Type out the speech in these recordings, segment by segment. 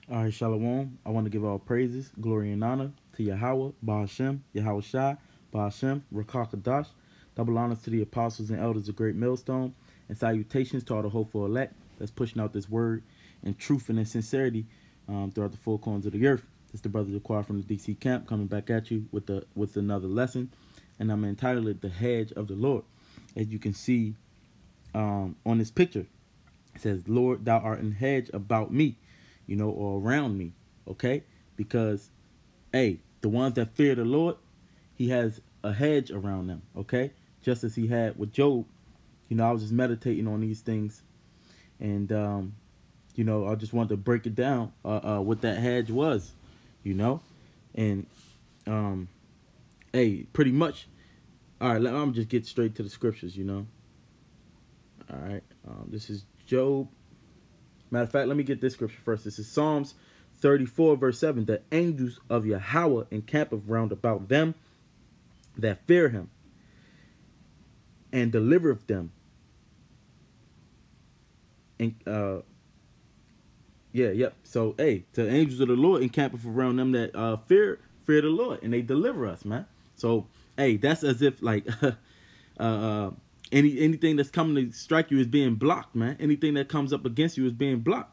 All right, Shalom. I want to give all praises, glory, and honor to Yahweh, Bahashem, Yahweh Shai, Bahashem, Rakakadash. Double honors to the apostles and elders of Great Millstone, and salutations to all the hopeful elect that's pushing out this word in truth and in sincerity throughout the four corners of the earth. It's the brother Jaquar from the DC camp coming back at you with another lesson, and I'm entitled it "The Hedge of the Lord." As you can see on this picture, it says, "Lord, thou art an hedge about me," or around me, okay? Because, hey, the ones that fear the Lord, he has a hedge around them, okay? Just as he had with Job. I was just meditating on these things, and, I just wanted to break it down, what that hedge was, and, hey, pretty much, all right, I'm just get straight to the scriptures, all right, this is Job. Matter of fact, let me get this scripture first. This is Psalms 34, verse 7. The angels of Yahweh encampeth round about them that fear him, and delivereth them. And So, hey, the angels of the Lord encampeth around them that fear the Lord, and they deliver us, man. So, hey, that's as if like anything that's coming to strike you is being blocked, man. Anything that comes up against you is being blocked,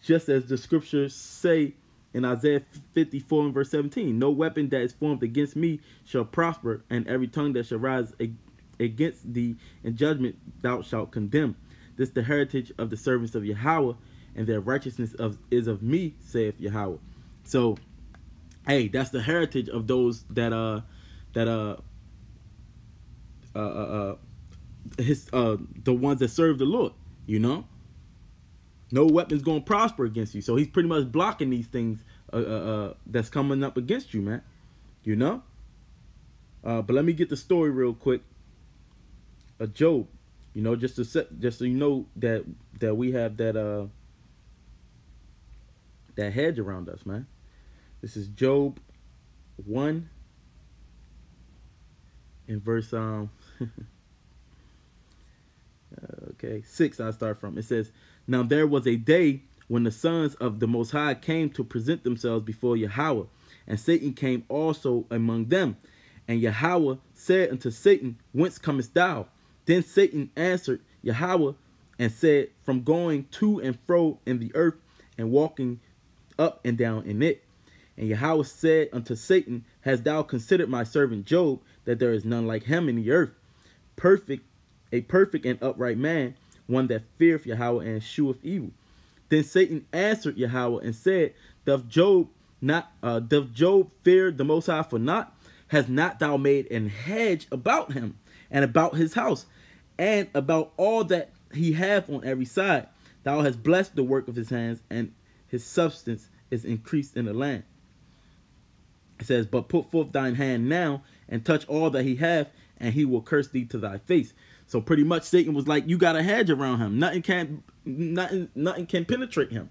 just as the scriptures say in Isaiah 54 and verse 17, no weapon that is formed against me shall prosper, and every tongue that shall rise against thee in judgment thou shalt condemn. This is the heritage of the servants of Yahweh, and their righteousness is of me, saith Yahweh. So, hey, that's the heritage of those the ones that serve the Lord, No weapon's gonna prosper against you. So he's pretty much blocking these things that's coming up against you, man. But let me get the story real quick of Job. Just so you know that we have that hedge around us, man. This is Job 1 in verse 6 I start from. It says, now there was a day when the sons of the Most High came to present themselves before Yahweh, and Satan came also among them. And Yahweh said unto Satan, whence comest thou? Then Satan answered Yahweh and said, from going to and fro in the earth, and walking up and down in it. And Yahweh said unto Satan, hast thou considered my servant Job, that there is none like him in the earth, a perfect and upright man, one that feareth Yahweh and sheweth evil? Then Satan answered Yahweh and said, doth Job fear the Most High for naught? Has not thou made an hedge about him, and about his house, and about all that he hath on every side? Thou hast blessed the work of his hands, and his substance is increased in the land. It says, but put forth thine hand now, and touch all that he hath, and he will curse thee to thy face. So pretty much Satan was like, you got a hedge around him. Nothing can penetrate him,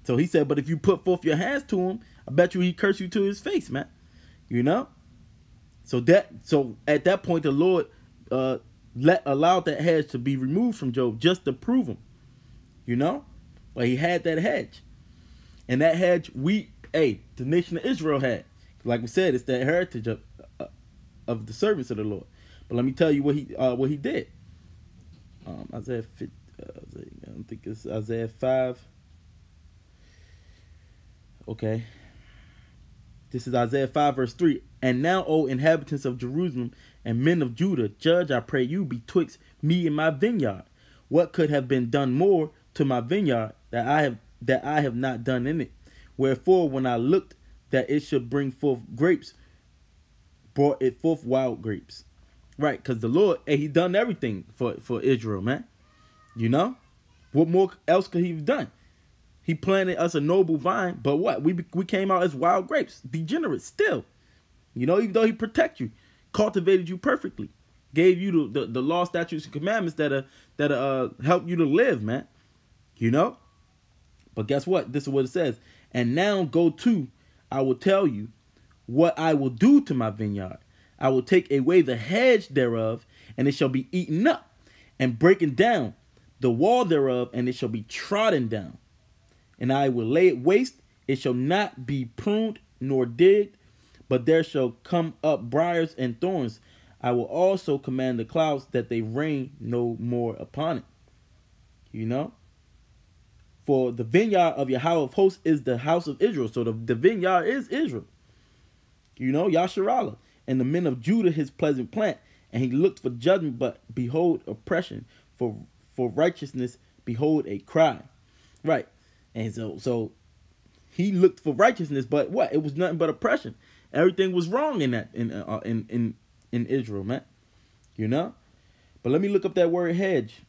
So he said, but if you put forth your hands to him, I bet you he curse you to his face, man. So at that point the Lord allowed that hedge to be removed from Job just to prove him. But he had that hedge. And that hedge the nation of Israel had. Like we said, it's that heritage of the servants of the Lord. But let me tell you what he did. I think it's Isaiah 5. Okay. This is Isaiah 5 verse 3. And now, O inhabitants of Jerusalem and men of Judah, judge, I pray you, betwixt me and my vineyard. What could have been done more to my vineyard that I have not done in it? Wherefore, when I looked that it should bring forth grapes, brought it forth wild grapes. Right, because the Lord, he done everything for Israel, man. What more else could he have done? He planted us a noble vine, but what? We came out as wild grapes, degenerate still. Even though he protect you, cultivated you perfectly, gave you the law, statutes, and commandments that help you to live, man. But guess what? This is what it says. And now go to, I will tell you what I will do to my vineyard. I will take away the hedge thereof, and it shall be eaten up and breaking down. the wall thereof, and it shall be trodden down. And I will lay it waste. It shall not be pruned nor digged, but there shall come up briars and thorns. I will also command the clouds that they rain no more upon it. You know? For the vineyard of Yahweh of hosts is the house of Israel. So the vineyard is Israel. You know, Yasharallah. And the men of Judah his pleasant plant. And he looked for judgment, but behold oppression. For righteousness, behold a cry. Right. And so he looked for righteousness, but what? It was nothing but oppression. Everything was wrong in that in Israel, man. You know? But let me look up that word hedge.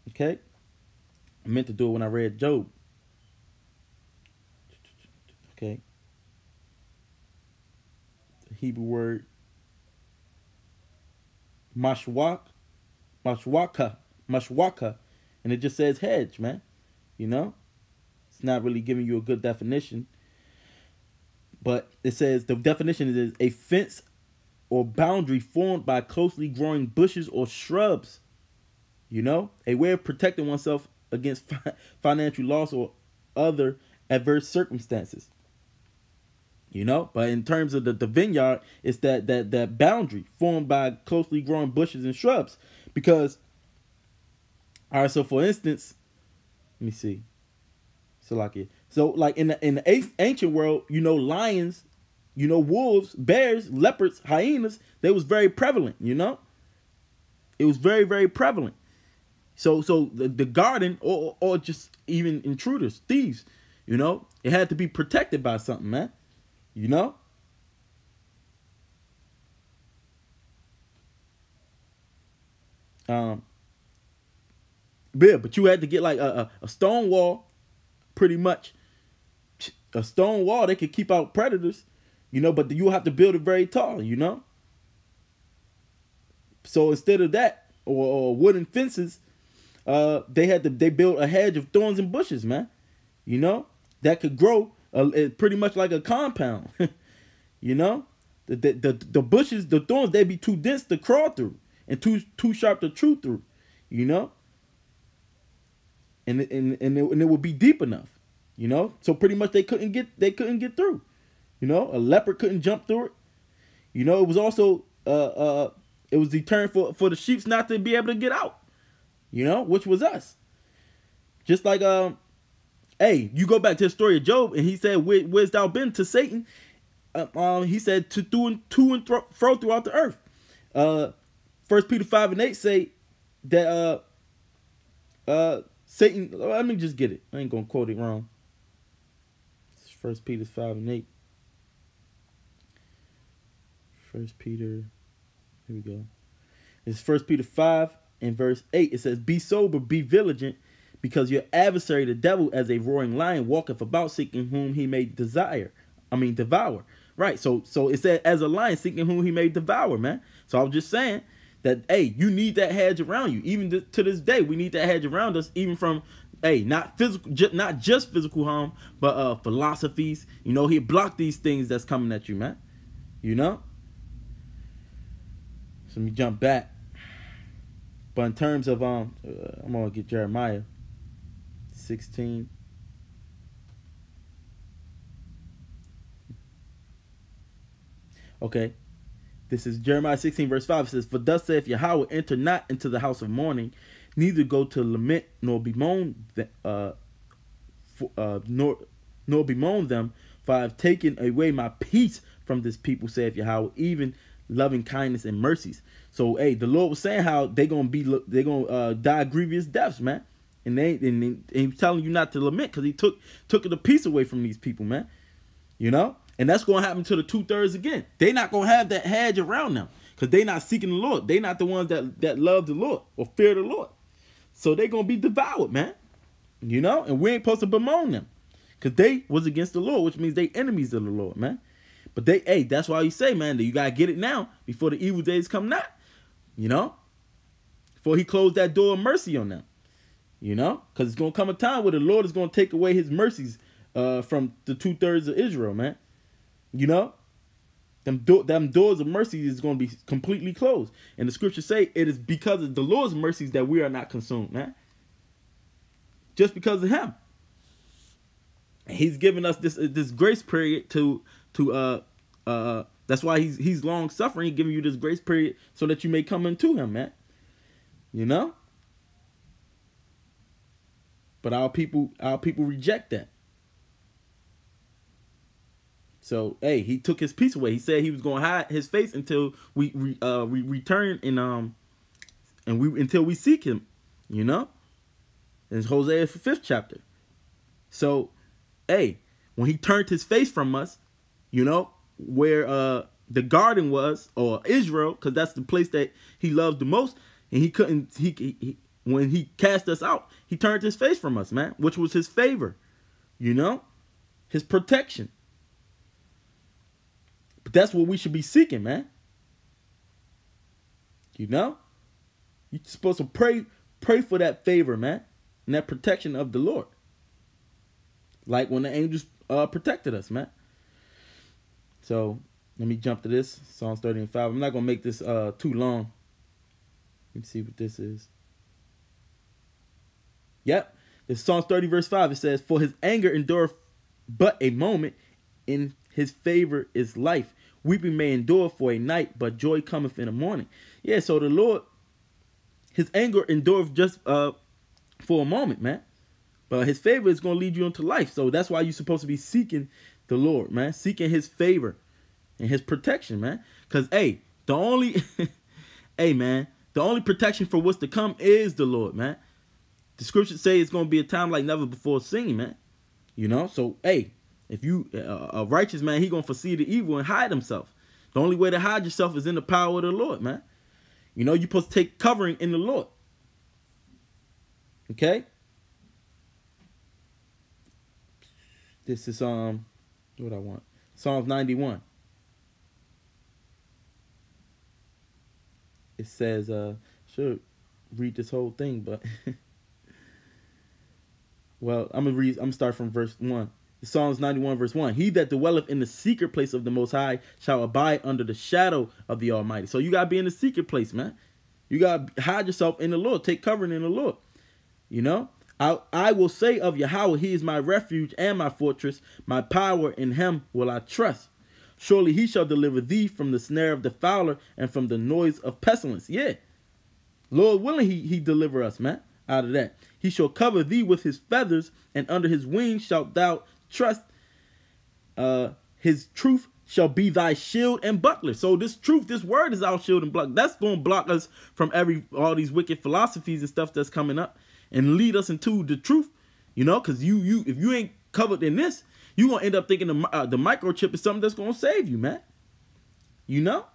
Okay? I meant to do it when I read Job. Okay. The Hebrew word mashwaka, and it just says hedge, man. You know? It's not really giving you a good definition. But it says the definition is a fence or boundary formed by closely growing bushes or shrubs. You know? A way of protecting oneself against financial loss or other adverse circumstances. You know? But in terms of the vineyard, it's that boundary formed by closely growing bushes and shrubs. Because, all right, so for instance, let me see. So like in the ancient world, you know, lions, you know, wolves, bears, leopards, hyenas, they was very prevalent, you know? It was very, very prevalent. So the garden or just even intruders, thieves, you know, it had to be protected by something, man. You know? Yeah, but you had to get like a stone wall, pretty much. A stone wall, they could keep out predators, you know, but you have to build it very tall, you know? So instead of that, or wooden fences, they built a hedge of thorns and bushes, man. You know, that could grow pretty much like a compound. You know, the bushes, the thorns, they'd be too dense to crawl through and too sharp to chew through. You know, and it would be deep enough. You know, so pretty much they couldn't get through. You know, a leopard couldn't jump through it. You know, it was also it was deterrent for the sheep not to be able to get out. You know, which was us. Just like hey, you go back to the story of Job, and he said, "Where's thou been?" to Satan. He said to and fro throughout the earth. 1 Peter 5:8 say that Satan. Let me just get it. I ain't gonna quote it wrong. It's 1 Peter 5:8. 1 Peter. Here we go. It's 1 Peter 5 and verse 8. It says, "Be sober, be vigilant, because your adversary, the devil, as a roaring lion, walketh about seeking whom he may devour." Right. So it said, as a lion seeking whom he may devour, man. So I was just saying that, hey, you need that hedge around you. Even to this day, we need that hedge around us, even from, hey, not just physical harm, but philosophies. You know, he blocked these things that's coming at you, man. You know? So let me jump back. But in terms of I'm gonna get Jeremiah 16. Okay. This is Jeremiah 16 verse 5. It says, "For thus saith Yahweh, enter not into the house of mourning, neither go to lament nor bemoan nor bemoan them, for I have taken away my peace from this people, saith Yahweh, even loving kindness and mercies." So, hey, the Lord was saying how they're gonna die grievous deaths, man. And he's telling you not to lament, because he took the peace away from these people, man. You know? And that's going to happen to the 2/3 again. They're not going to have that hedge around them, because they're not seeking the Lord. They're not the ones that love the Lord or fear the Lord. So they're going to be devoured, man. You know? And we ain't supposed to bemoan them, because they was against the Lord, which means they enemies of the Lord, man. But that's why you say, man, that you got to get it now before the evil days come not. You know? Before he closed that door of mercy on them. You know? Because it's going to come a time where the Lord is going to take away his mercies from the 2/3 of Israel, man. You know? them doors of mercy is going to be completely closed. And the scriptures say it is because of the Lord's mercies that we are not consumed, man. Just because of him. And he's given us this grace period to that's why he's long suffering, giving you this grace period so that you may come into him, man. You know? But our people reject that. So, hey, he took his peace away. He said he was going to hide his face until we return until we seek him, you know? In Hosea 5th chapter. So, hey, when he turned his face from us, you know, where the garden was, or Israel, because that's the place that he loved the most, and he couldn't, when he cast us out, he turned his face from us, man, which was his favor, you know, his protection. But that's what we should be seeking, man. You know, you're supposed to pray for that favor, man, and that protection of the Lord. Like when the angels protected us, man. So let me jump to this, Psalms 30 and 5. I'm not gonna make this too long. Let me see what this is. Yep, it's Psalms 30 verse 5. It says, "For his anger endureth but a moment, in his favor is life. Weeping may endure for a night, but joy cometh in the morning." Yeah, so the Lord, his anger endureth just for a moment, man. But his favor is going to lead you into life. So that's why you're supposed to be seeking the Lord, man. Seeking his favor and his protection, man. Because, hey, the only, hey, man, the only protection for what's to come is the Lord, man. The scriptures say it's going to be a time like never before seen, man. You know, so, hey, if you, a righteous man, he going to foresee the evil and hide himself. The only way to hide yourself is in the power of the Lord, man. You know, you're supposed to take covering in the Lord. Okay? This is what I want. Psalms 91. It says, should read this whole thing, but well, I'm gonna start from verse 1. Psalms 91 verse 1. "He that dwelleth in the secret place of the Most High shall abide under the shadow of the Almighty." So you gotta be in the secret place, man. You gotta hide yourself in the Lord. Take covering in the Lord. You know? I will say of Yahweh, he is my refuge and my fortress. My power, in him will I trust. Surely he shall deliver thee from the snare of the fowler and from the noise of pestilence. Yeah. Lord willing, he deliver us, man, out of that. "He shall cover thee with his feathers, and under his wings shalt thou trust. His truth shall be thy shield and buckler." So this truth, this word is our shield and buckler. That's going to block us from all these wicked philosophies and stuff that's coming up, and lead us into the truth, you know, because if you ain't covered in this, you're going to end up thinking the microchip is something that's going to save you, man. You know?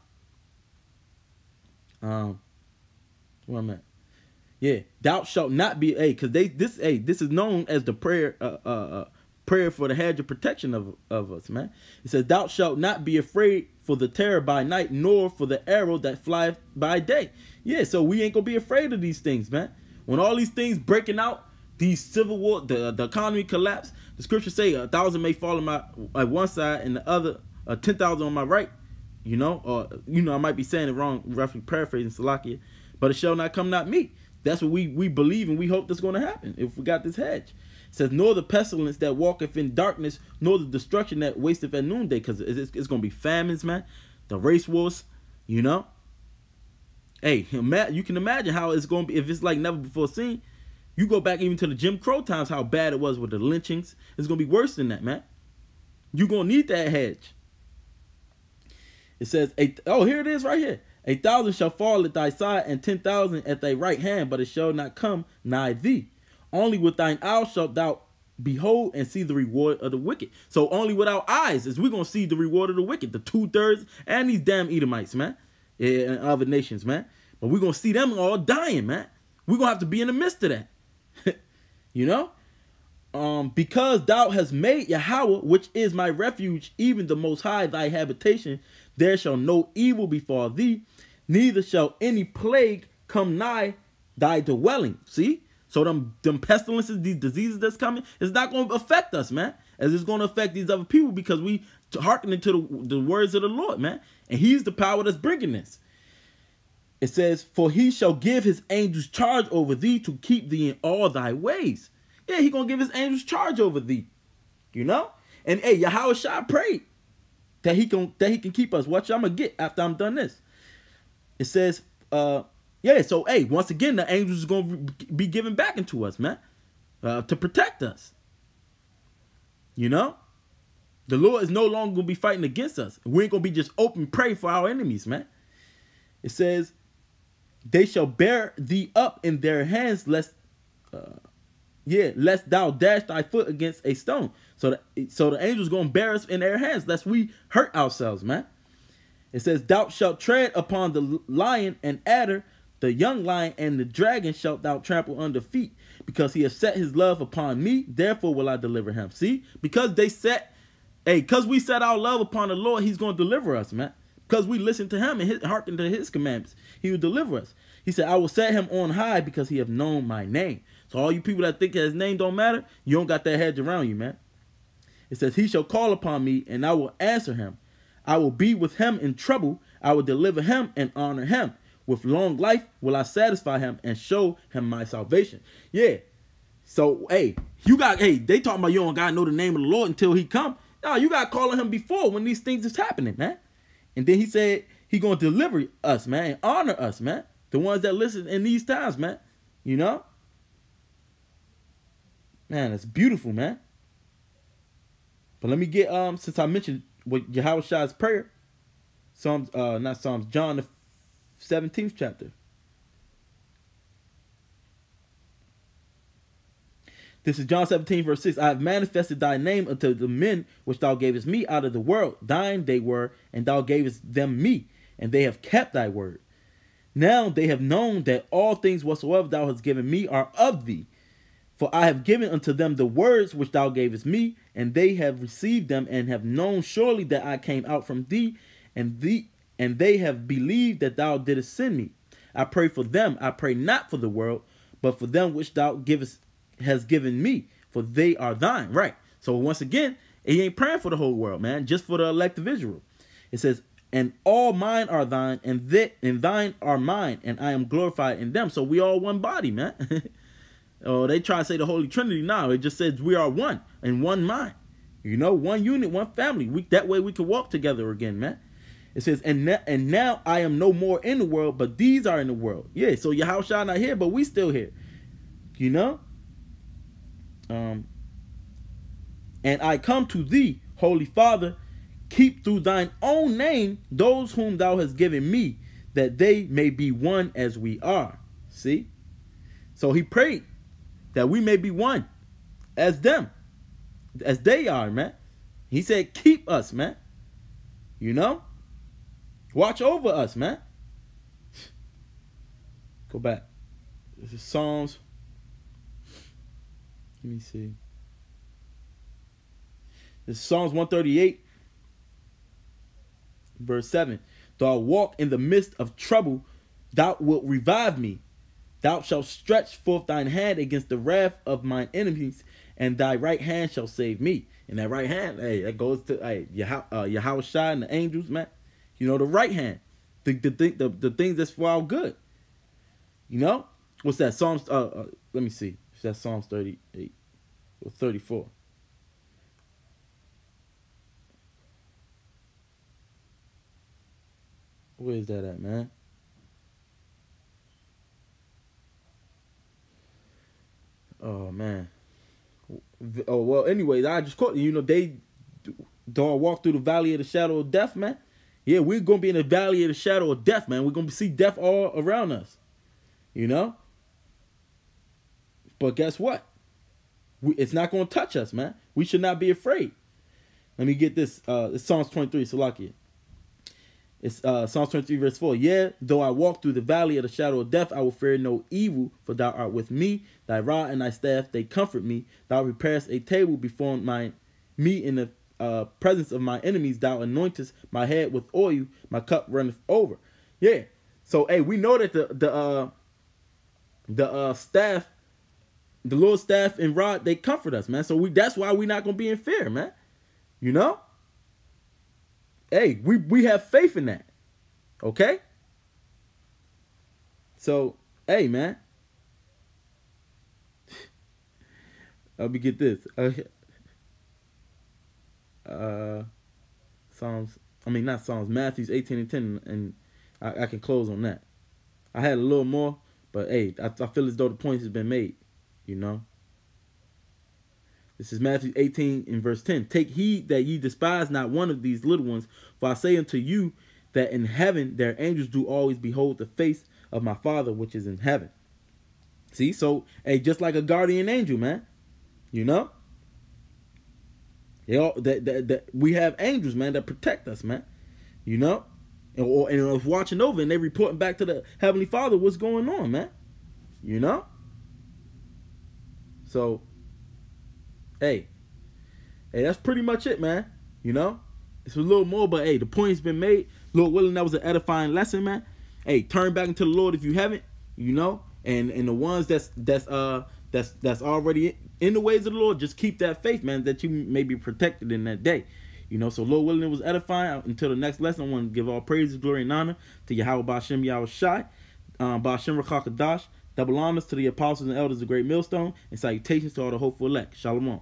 Where I'm at? Yeah, "Thou shalt not be," because this is known as the prayer for the hedge of protection of us, man. It says, "Thou shalt not be afraid for the terror by night, nor for the arrow that flieth by day." Yeah, so we ain't gonna be afraid of these things, man. When all these things breaking out, these civil war, the economy collapse, the scriptures say 1,000 may fall on one side and the other 10,000 on my right. You know, or I might be saying it wrong, roughly paraphrasing Salakia, but it shall not come not me. That's what we believe and we hope that's going to happen if we got this hedge. It says, "Nor the pestilence that walketh in darkness, nor the destruction that wasteth at noonday," because it's going to be famines, man. The race wars, you know. Hey, you can imagine how it's going to be if it's like never before seen. You go back even to the Jim Crow times, how bad it was with the lynchings. It's going to be worse than that, man. You're going to need that hedge. It says, here it is right here. "1,000 shall fall at thy side, and 10,000 at thy right hand, but it shall not come nigh thee. Only with thine eyes shalt thou behold and see the reward of the wicked." So only with our eyes is we're going to see the reward of the wicked. The 2/3 and these damn Edomites, man. And other nations, man. But we're going to see them all dying, man. We're going to have to be in the midst of that. You know? "Because thou hast made Yahweh, which is my refuge, even the Most High, thy habitation, there shall no evil befall thee, neither shall any plague come nigh thy dwelling." See? So them pestilences, these diseases that's coming, it's not going to affect us, man. as it's going to affect these other people, because we hearkening to the words of the Lord, man. And he's the power that's bringing this. It says, for he shall give his angels charge over thee to keep thee in all thy ways. Yeah, he going to give his angels charge over thee. You know? And hey, Yahweh Shai prayed that he can keep us. Watch, I'm going to get after I'm done this. It says, yeah, so hey, once again, the angels is going to be given back into us, man, to protect us. You know? The Lord is no longer going to be fighting against us. We ain't going to be just open prey for our enemies, man. It says, they shall bear thee up in their hands, lest thou dash thy foot against a stone. So the angels going to bear us in their hands, lest we hurt ourselves, man. It says, thou shalt tread upon the lion and adder, the young lion and the dragon shalt thou trample under feet, because he has set his love upon me, therefore will I deliver him. See, because we set our love upon the Lord, he's going to deliver us, man. Because we listen to him and hearken to his commandments, he will deliver us. He said, I will set him on high because he have known my name. So all you people that think his name don't matter, you don't got that hedge around you, man. It says, he shall call upon me and I will answer him. I will be with him in trouble. I will deliver him and honor him. With long life will I satisfy him and show him my salvation. Yeah. So, hey, they talking about you don't got to know the name of the Lord until he come. No, you got to call on him before when these things is happening, man. And then he said he going to deliver us, man, and honor us, man. The ones that listen in these times, man. You know? Man, it's beautiful, man. But let me get, since I mentioned what Yahweh Shai's prayer, John the 17th chapter. This is John 17, verse 6. I have manifested thy name unto the men which thou gavest me out of the world. Thine they were, and thou gavest them me, and they have kept thy word. Now they have known that all things whatsoever thou hast given me are of thee. For I have given unto them the words which thou gavest me, and they have received them, and have known surely that I came out from thee, and they have believed that thou didst send me. I pray for them. I pray not for the world, but for them which thou has given me, for they are thine. Right. So once again, he ain't praying for the whole world, man, just for the elect of Israel. It says, and all mine are thine, and thine are mine, and I am glorified in them. So we all one body, man. Oh, they try to say the Holy Trinity now. It just says we are one and one mind. You know, one unit, one family. That way we can walk together again, man. It says, and now I am no more in the world, but these are in the world. Yeah, so Yahweh Shai not here, but we still here. You know? And I come to thee, Holy Father, keep through thine own name those whom thou hast given me, that they may be one as we are. See? So he prayed that we may be one as them, as they are, man. He said, keep us, man. You know? Watch over us, man. Go back. This is Psalms. Let me see. This is Psalms 138, verse 7. Though I walk in the midst of trouble, thou wilt revive me. Thou shalt stretch forth thine hand against the wrath of mine enemies, and thy right hand shall save me. And that right hand, hey, that goes to Yahweh Shai and the angels, man. You know, the right hand, the things that's for our good. You know, what's that? Psalms. Let me see. If that's Psalms 38 or 34. Where is that at, man? Oh man. Oh well. Anyways, I just quote. You know, though I walk through the valley of the shadow of death, man. Yeah, we're gonna be in the valley of the shadow of death, man. We're gonna see death all around us. You know. But guess what? It's not gonna touch us, man. We should not be afraid. Let me get this. It's Psalms 23, Salakia. It's Psalms 23, verse 4. Yeah, though I walk through the valley of the shadow of death, I will fear no evil, for thou art with me. Thy rod and thy staff, they comfort me. Thou preparest a table before me in the presence of my enemies. Thou anointest my head with oil, my cup runneth over. Yeah. So, hey, we know that the staff the Lord's staff and rod, they comfort us, man. So that's why we not gonna be in fear, man. You know? Hey, we have faith in that. Okay? So, hey, man. Let me get this. Not Psalms, Matthew 18:10, and I can close on that. I had a little more, but hey, I feel as though the point has been made, you know. This is Matthew 18 in verse 10. Take heed that ye despise not one of these little ones, for I say unto you that in heaven their angels do always behold the face of my Father which is in heaven. See, so hey, just like a guardian angel, man, you know. We have angels, man, that protect us, man, you know, and watching over, and they reporting back to the Heavenly Father what's going on, man, you know. So, hey, that's pretty much it, man. You know, it's a little more, but hey, the point's been made. Lord willing, that was an edifying lesson, man. Hey, turn back into the Lord if you haven't, you know, and the ones that's already in the ways of the Lord, just keep that faith, man, that you may be protected in that day. You know, so Lord willing, it was edifying. Until the next lesson, I want to give all praises, glory, and honor to Yahweh Ba'Shem Yahweh Shai, Ba'Shem Rakakadash, double honors to the apostles and elders of the great millstone, and salutations to all the hopeful elect. Shalom.